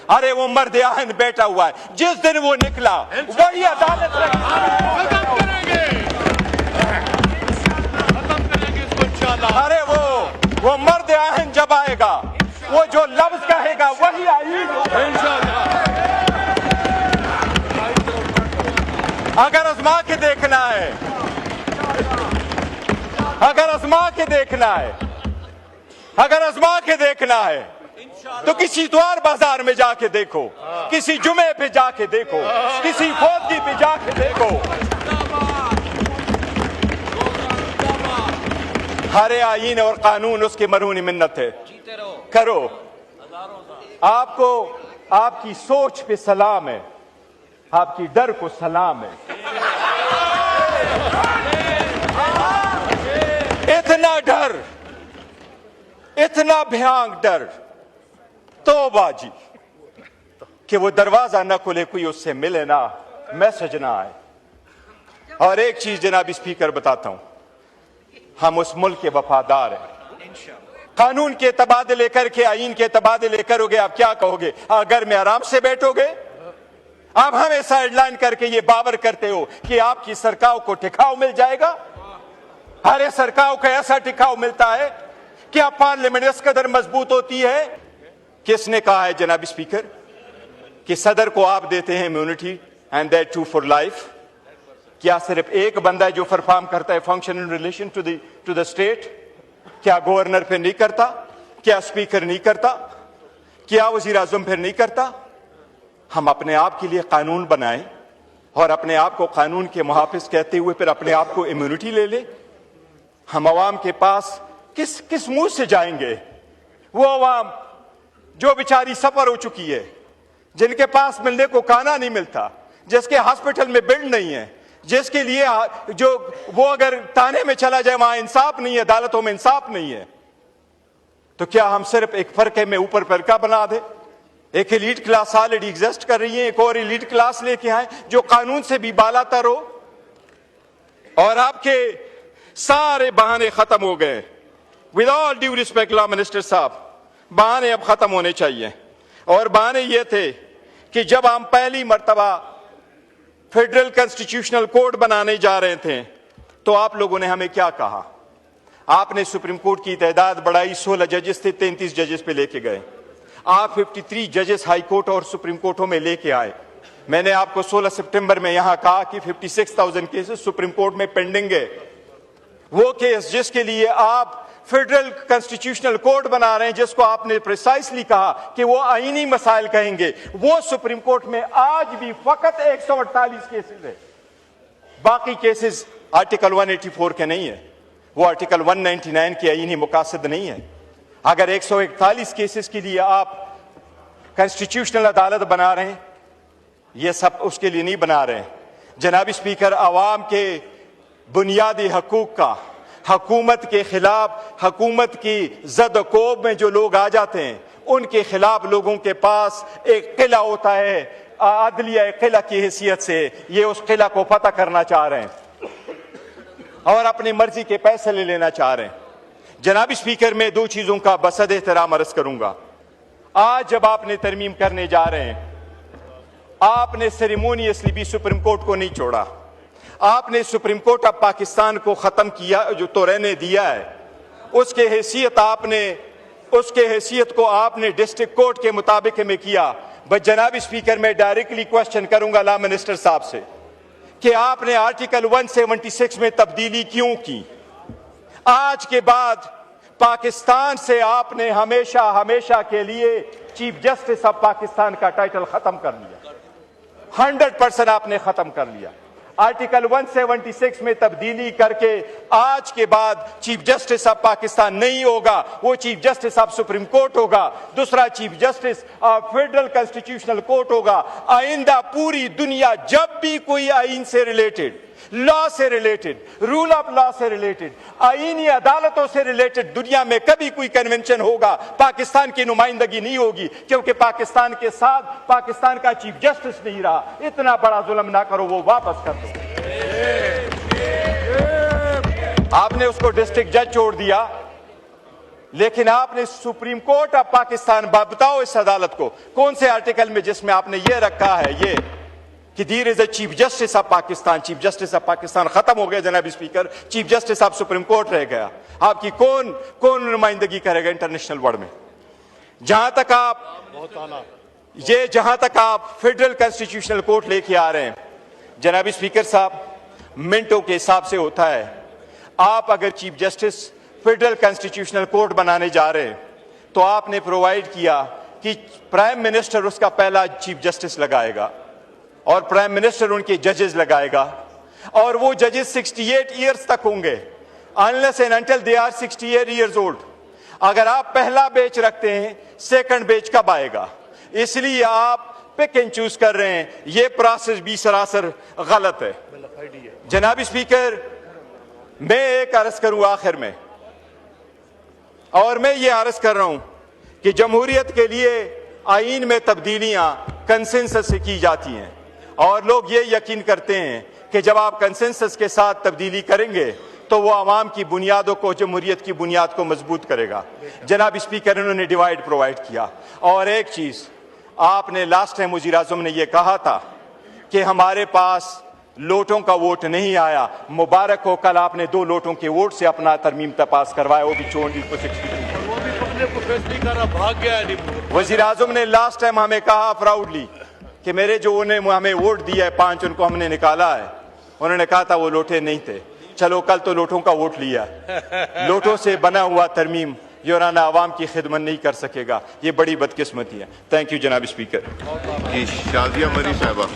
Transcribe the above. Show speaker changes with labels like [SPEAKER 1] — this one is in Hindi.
[SPEAKER 1] अरे वो मर्द आहिन बैठा हुआ है, जिस दिन वो निकला वही अदालत
[SPEAKER 2] खत्म करेंगे इसको इंशाअल्लाह।
[SPEAKER 1] अरे वो मर्द आहिन जब आएगा, वो जो लफ्ज कहेगा वही आईन
[SPEAKER 2] इंशाअल्लाह।
[SPEAKER 1] अगर आजमा के देखना है, अगर आजमा के देखना है, अगर आजमा के देखना है तो किसी द्वार बाजार में जाके देखो, किसी जुमे पे जाके देखो, किसी फौजी पे जाके देखो। हर आईन और कानून उसके मरहूनी मिन्नत है। करो, आपको आपकी सोच पे सलाम है, आपकी डर को सलाम है। इतना डर, इतना भयानक डर, तौबा जी, कि वो दरवाजा ना खुले, कोई उससे मिले ना, मैसेज ना आए। और एक चीज जनाब स्पीकर बताता हूं, हम उस मुल्क के वफादार हैं। कानून के तबादले करके, आईन के तबादले करोगे, आप क्या कहोगे? घर में आराम से बैठोगे? आप हमें साइडलाइन करके ये बावर करते हो कि आपकी सरकार को टिकाऊ मिल जाएगा। हर सरकार को ऐसा टिकाऊ मिलता है? क्या पार्लियामेंट इस कदर मजबूत होती है? किसने कहा है जनाब स्पीकर कि सदर को आप देते हैं immunity and that too for life? क्या सिर्फ एक बंदा है जो परफॉर्म करता है function in relation to the state? क्या गवर्नर फिर नहीं करता? क्या स्पीकर नहीं करता? क्या वजीर आजम फिर नहीं करता? हम अपने आप के लिए कानून बनाएं और अपने आप को कानून के मुहाफिज कहते हुए फिर अपने आप को इम्यूनिटी ले ले। हम अवाम के पास किस मुंह से जाएंगे? वो अवाम जो बेचारी सफर हो चुकी है, जिनके पास मिलने को खाना नहीं मिलता, जिसके हॉस्पिटल में बेड नहीं है, जिसके लिए जो वो अगर थाने में चला जाए वहां इंसाफ नहीं है, अदालतों में इंसाफ नहीं है, तो क्या हम सिर्फ एक फरके में ऊपर फरका बना दे? एक एलीट क्लास ऑलरेडी एग्जिस्ट कर रही है, एक और एलीट क्लास लेके आए जो कानून से भी बालातर हो। और आपके सारे बहाने खत्म हो गए। With all due respect law minister साहब, बहाने अब खत्म होने चाहिए। और बहाने ये थे कि जब हम पहली मर्तबा फेडरल कॉन्स्टिट्यूशनल कोड बनाने जा रहे थे तो आप लोगों ने हमें क्या कहा? आपने सुप्रीम कोर्ट की तादाद बढ़ाई, 16 जजेस थे, 33 जजेस पे लेके गए। आप 53 जजेस हाई कोर्ट और सुप्रीम कोर्टों में लेके आए। मैंने आपको 16 सितंबर में यहां कहा कि 56,000 केसेस सुप्रीम कोर्ट में पेंडिंग है। वो केस जिसके लिए आप फेडरल कॉन्स्टिट्यूशनल कोड बना रहे हैं, जिसको आपने प्रिसाइसली कहा कि वो आईनी मसाइल कहेंगे, वो सुप्रीम कोर्ट में आज भी फकत 148 केसेस है। बाकी केसेस आर्टिकल 184 के नहीं है, वो आर्टिकल 199 के आईनी मुकासद नहीं है। अगर 141 केसेस के लिए आप कॉन्स्टिट्यूशनल अदालत बना रहे हैं, ये सब उसके लिए नहीं बना रहे हैं। जनाब स्पीकर, आवाम के बुनियादी हकूक का हुकूमत के खिलाफ, हुकूमत की जद-ओ-कोब में जो लोग आ जाते हैं, उनके खिलाफ लोगों के पास एक किला होता है, अदलिया किला की हैसियत से ये उस किला को फतह करना चाह रहे हैं और अपनी मर्जी के पैसे ले लेना चाह रहे हैं। जनाब स्पीकर, मैं दो चीजों का बसद एहतराम अर्ज करूंगा। आज जब आपने तरमीम करने जा रहे हैं, आपने सेरेमोनियसली भी सुप्रीम कोर्ट को नहीं छोड़ा। आपने सुप्रीम कोर्ट ऑफ पाकिस्तान को खत्म किया, जो तो रहने दिया है, उसके हैसियत को आपने डिस्ट्रिक्ट कोर्ट के मुताबिक में किया। बस जनाब स्पीकर, मैं डायरेक्टली क्वेश्चन करूंगा लॉ मिनिस्टर साहब से कि आपने आर्टिकल 176 में तब्दीली क्यों की? आज के बाद पाकिस्तान से आपने हमेशा हमेशा के लिए चीफ जस्टिस ऑफ पाकिस्तान का टाइटल खत्म कर लिया। 100% आपने खत्म कर लिया। आर्टिकल 176 में तब्दीली करके आज के बाद चीफ जस्टिस ऑफ पाकिस्तान नहीं होगा, वो chief justice of supreme court होगा, दूसरा chief justice of federal constitutional court होगा। आइंदा पूरी दुनिया जब भी कोई आइन से रिलेटेड, लॉ से रिलेटेड, रूल ऑफ लॉ से रिलेटेड, आईनी अदालतों से रिलेटेड दुनिया में कभी कोई कन्वेंशन होगा, पाकिस्तान की नुमाइंदगी नहीं होगी, क्योंकि पाकिस्तान के साथ पाकिस्तान का चीफ जस्टिस नहीं रहा। इतना बड़ा जुल्म ना करो, वो वापस कर दो। आपने उसको डिस्ट्रिक्ट जज छोड़ दिया, लेकिन आपने सुप्रीम कोर्ट ऑफ पाकिस्तान, बताओ इस अदालत को कौन से आर्टिकल में जिसमें आपने ये रखा है ये कि there is a chief justice of Pakistan. Chief justice of Pakistan खत्म हो गया जनाब speaker, chief justice of supreme court रह गया। आपकी कौन नुमाइंदगी करेगा इंटरनेशनल वर्ल्ड में? जहां तक आप फेडरल कॉन्स्टिट्यूशनल कोर्ट लेके आ रहे हैं जनाब स्पीकर साहब, मिनटों के हिसाब से होता है। आप अगर chief justice federal constitutional court बनाने जा रहे हैं तो आपने प्रोवाइड किया कि प्राइम मिनिस्टर उसका पहला चीफ जस्टिस लगाएगा और प्राइम मिनिस्टर उनके जजेस लगाएगा, और वो जजेस 68 ईयर्स तक होंगे, unless and until they are 68 years old. अगर आप पहला बेच रखते हैं, सेकंड बेच कब आएगा? इसलिए आप पिक एंड चूज कर रहे हैं। ये प्रोसेस भी सरासर गलत है। जनाब स्पीकर, मैं एक अर्ज करूं आखिर में, और मैं ये अर्ज कर रहा हूं कि जमहूरियत के लिए आईन में तब्दीलियां कंसेंसस से की जाती हैं, और लोग ये यकीन करते हैं कि जब आप कंसेंसस के साथ तब्दीली करेंगे तो वो आवाम की बुनियादों को, जमहूरियत की बुनियाद को मजबूत करेगा। जनाब स्पीकर, उन्होंने डिवाइड प्रोवाइड किया। और एक चीज आपने लास्ट टाइम वज़ीर आज़म ने यह कहा था कि हमारे पास लोटों का वोट नहीं आया। मुबारक हो, कल आपने 2 लोटों के वोट से अपना तरमीम पास करवाया, वो भी 62।
[SPEAKER 2] वो भी पकड़ने को फेस नहीं कर रहा, भाग गया है।
[SPEAKER 1] वज़ीर आज़म ने लास्ट टाइम हमें कहा प्राउडली कि मेरे जो उन्होंने हमें वोट दिया है 5, उनको हमने निकाला है। उन्होंने कहा था वो लोटे नहीं थे। चलो, कल तो लोटों का वोट लिया। लोटों से बना हुआ तरमीम योराना आवाम की खिदमत नहीं कर सकेगा। ये बड़ी बदकिस्मती है। थैंक यू जनाब स्पीकर।
[SPEAKER 3] जी, शाजिया मरी साहबा।